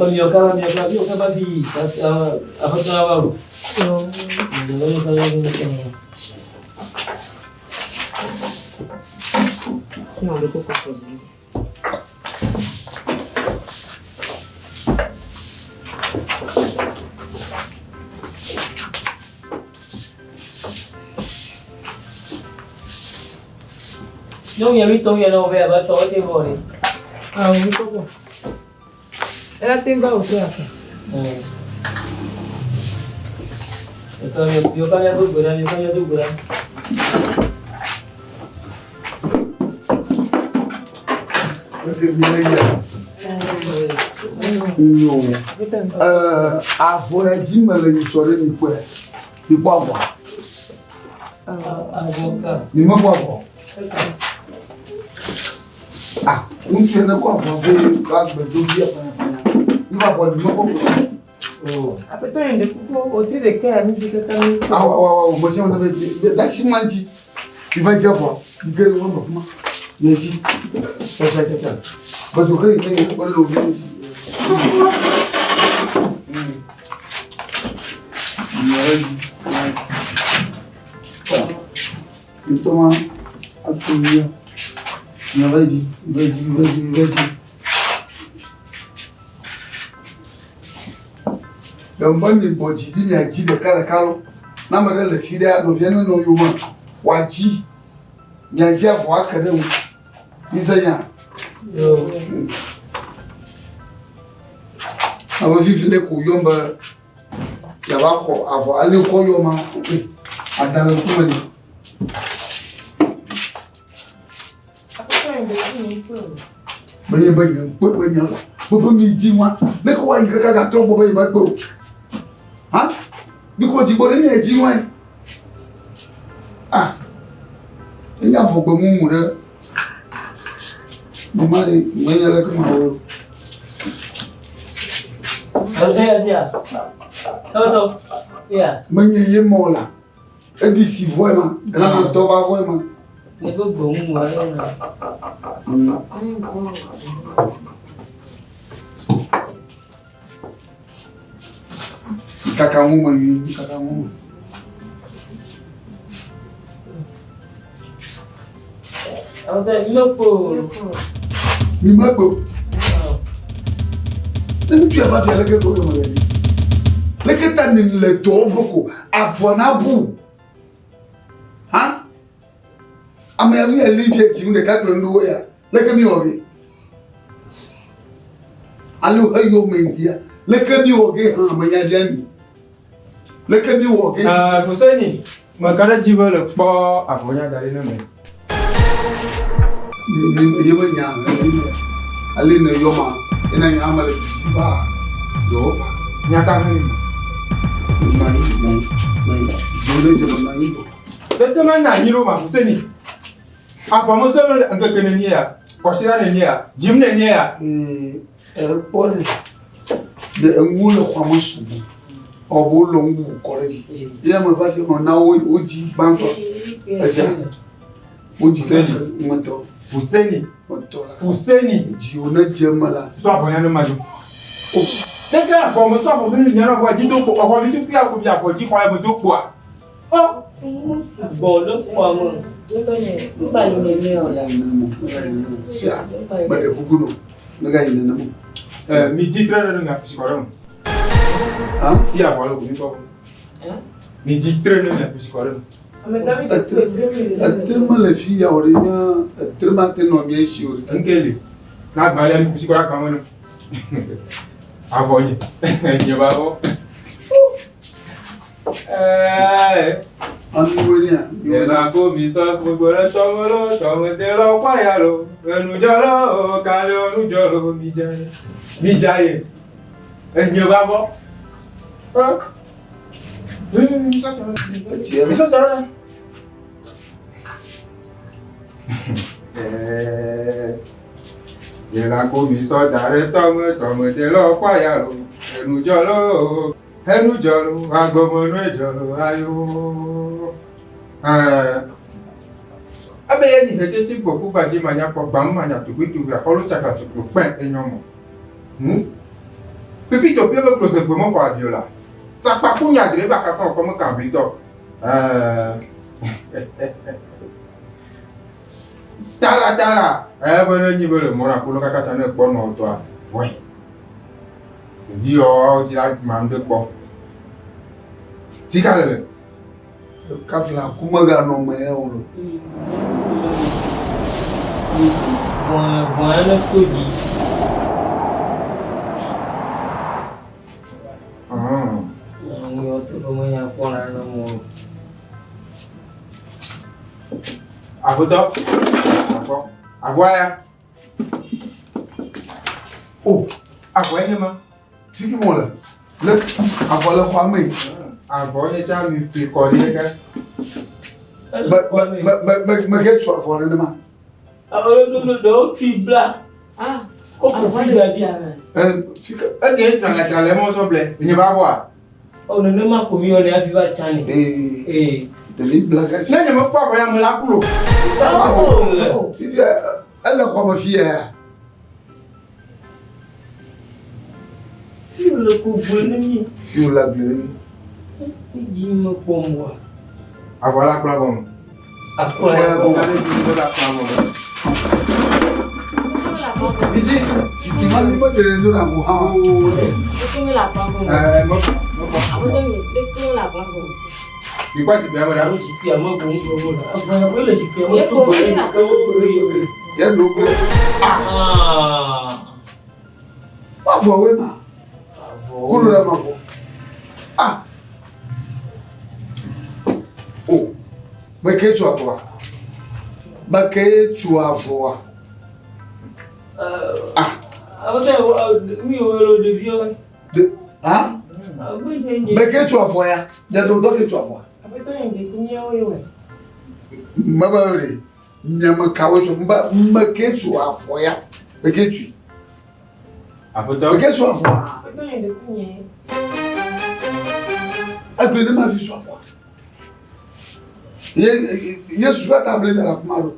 Non, il y a 8 ans, il y a l'envers, va te retirer voler. Ah oui, pourquoi? Elle a tes gars aussi. Yo kan ya tuh beran, yo kan ya tuh beran. Avô é de malha chore ni pé. Ni povo. Ni mo povo. Ah, um dia na povo veio Agbeko dia para. Ni povo ni mo povo. Oh. Après toi, il y a des coups au de cœur, mais tu peux Ah, moi c'est on avait d'acheter manji. Il va dire quoi? Il veut le voir comment? Il dit ça. Bah tu vois, il est pas le lover. Então, a comida. Não vai de. Gambani boji di ya ji da kala kalo na mare la fida no viano no yuma waji ya ji afo aka da mu isanya Yo. aba fifile ko yomba ya ba ko afo ale ko yoma adala kuma ni banya bobo mi ji wa me ko wa yi kaka to bobo yi ba gbo ha bí kò ti gbọ́dọ̀ ní ẹ̀jí wọ́n ẹ̀ ah ẹ̀yìn àfọ̀gbọ̀ mú rẹ̀ mo máa lè gbẹ́yẹ lẹ́kọ̀ọ́ máa wọ. mo nyẹ iye mọ́ ọ̀la ẹbí sì fọ́ ẹ̀ ma ẹ̀rọ tó bá fọ́ ẹ̀ ma. Ní kò gbòó mú wa ẹ̀ nà. Kaka mu yi kaka mu. Mi ma po. Ni tu aba fi aleke ko mo le. Leke ta ni le to boko avonabu. Ha? Ama ya wi elivie ti mu de ka klo ndo ya. Leke mi oge. Alu ayo mendia. Leke mi oge ha ma ya biani. Leke mi oge. Fuseni, makara jiba le po afonya dari no me. Ni ba nya ali ne yoma ina nya amale jiba. Yo pa. Nya ka hin. Nai. Jole nai. Tete man na nyiro ma Fuseni. Afomo so le ngekene ni ya. Koshira ne ni ya. Jim ne ni ya. Pole. De ngule kwa masubu. Obo longu koleji. Ya mo fa se mo na oji banko. Esa. Oji Fuseni moto. Fuseni. Moto la. Fuseni. Ji ona jemala. So abonya no maju. Tete afomo so afomo ni nyara kwa ji to ko owo bi tu pi aso bi afoji kwa e mo to po a. Oh. Bon, le fois moi. Ba de kukuno. Naga ina na mo. Mi di trainer na psikologo. Ah? Ya wala ko ni ko. Mi di trainer na psikologo. Tellement les filles origna tellement tellement bien sûr. Ngeli. Na gba le psikologo kan wona. Avonye. Ni ba o. Angonia. Ela ko mi so gbogbo re tomolo tomete lo pa ya lo. Enu jolo kale onu jolo mi jaye. Mi jaye. Enye ba bo. Petit. So sara. Ela ko mi so dare tomete lo pa ya lo. Enu jolo agomo no jolo ayo. Abe ye ni hete ti gboku baji manya po gbam manya to gbidu ya holo chaka to pe enyomo. Petit, tu peux closer pour moi pour Dieu là. Ça pas pour y adhérer à la façon comme un bito. Tara. Bon, ni bon, mon acolo caca ne pas non toi. Ouais. Dis oh, tu l'as demandé quoi? Tika le Kafla kumaga no me euro. Voilà que dit. Oh, avoir ma. c'est qui mon là? Le avoir le quoi mais? Avoir les gens me fait coller que. Mais qu'est-ce que tu vas voir le ma? Ah le tu blanc. Ah, comment tu vas dire? Ok, tu as les mots soblés. Il n'y va voir. On ne m'a commis on est à vivre chani. T'es une blague. Non, je me pas voir me la couleur. Elle a quoi ma fille? Sur le couple sur la bleue. Dis-moi pour moi. Ah voilà quoi bon. Ah quoi bon. Petit, tu m'as mis pas de dans la boîte. Di quoi c'est bien madame? Ah, ouais ma. Ah. Oh. Mais qu'est-ce que tu vas voir? Mais qu'est-ce que tu vas voir? Ah. Hein? Mais qu'est-ce que tu vas voir? Il y a d'autres que tu vas voir. Mabari, nyama kawecho mba make tu afoya. Make tu. Apoto. Make tu afoya. Agbeni ma fi so afoya. Yesu va table dans la kumaro.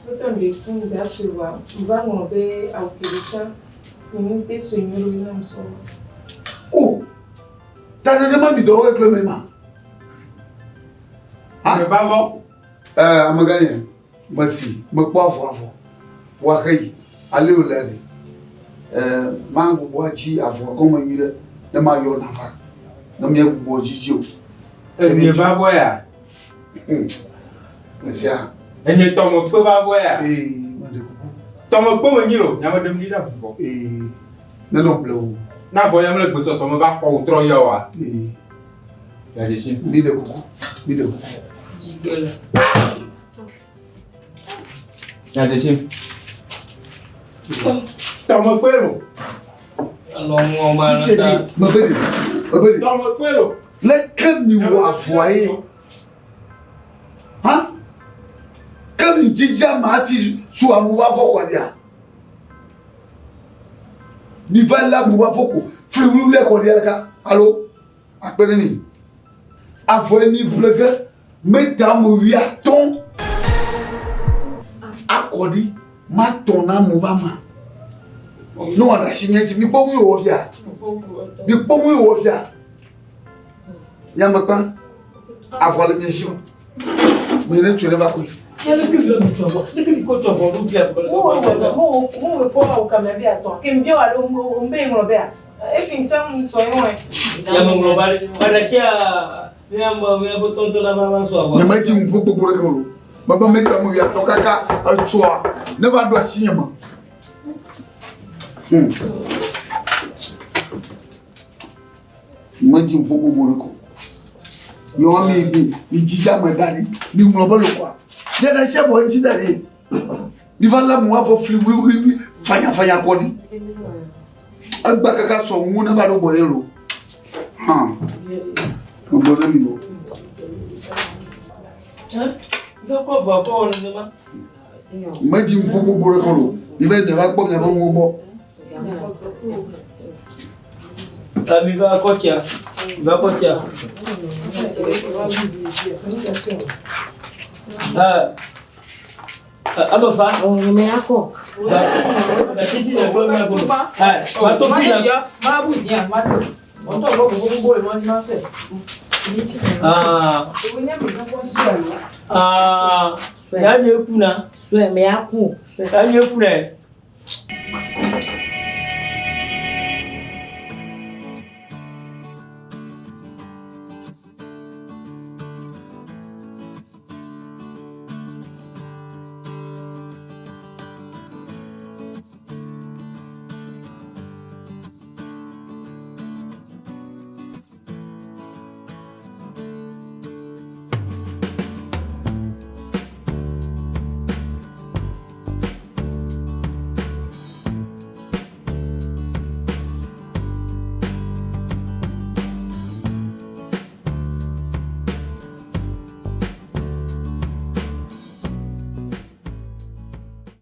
Autant de kun da suwa, va mo be aukelita, ni te sonyo ina mso. Oh. T'as nema mi do avec le même. Ah, le bavon. Amaganye. Merci. Me kwa afo. Wa kai. Ale o lere. Mango boachi afo ko mo yire. Na ma yo na fa. Na me gbo jiji o. Ni bavon ya. Merci. Enye tomo pe bavon ya. Mo de kuku. Tomo pe mo nyiro, nya mo dem ni da fuko. Na no bleu. Na voya me le gbe so mo ba ko tro yo wa. Ya de sin. Ni de kuku. Ni de kuku. Ya de sin. Tomo pe lo. Non ma na. Mabedi. Tomo pe lo. Le kan ni wa foye. Hein? Quand il dit ma ti su amuwa fo kwa dia. Ni va là muwa fo ko. Fi wu le ko dia ka. Allo? Apere ni. Avoye ni blogue. Mesdames, oui, à ton accordé, ma ton amouama. Nous, on a signé, tu n'es pas où au via. Tu n'es pas où au via. Yamakan, avoir le mien, mais tu n'es pas quoi. Il y a le plus de choses. Depuis que tu as vendu, tu as vendu. Mon report au Cameroun à toi. Qui me dit à l'homme, Robert. Et qui me tient soyons. Il y a mon global. Ne m'a dit mon propre pour le golo. Baba meta mo ya to kaka achua. Ne ba do asinyama. M'a dit mon propre pour le golo. Yo ami bi, ni jija madari, ni mo ba lo kwa. Ya na chef o jidare. Ni va la mo afo free wi fanya ko ni. Agba kaka so mu na ba do boye lo. Imagine beaucoup pour le colo. Il va ne va pas bien mon bon. Il va quartier. Il va quartier. Ah, ma femme, on met à quoi? Petit de quoi ma boule. Ah, ma to fila. Ma bousia, ma to. On to go go go mo ma se. Ah. E wo nya me na kwa sualo. Ah. Ya nye kuna. Sue me aku. Ya nye kuna.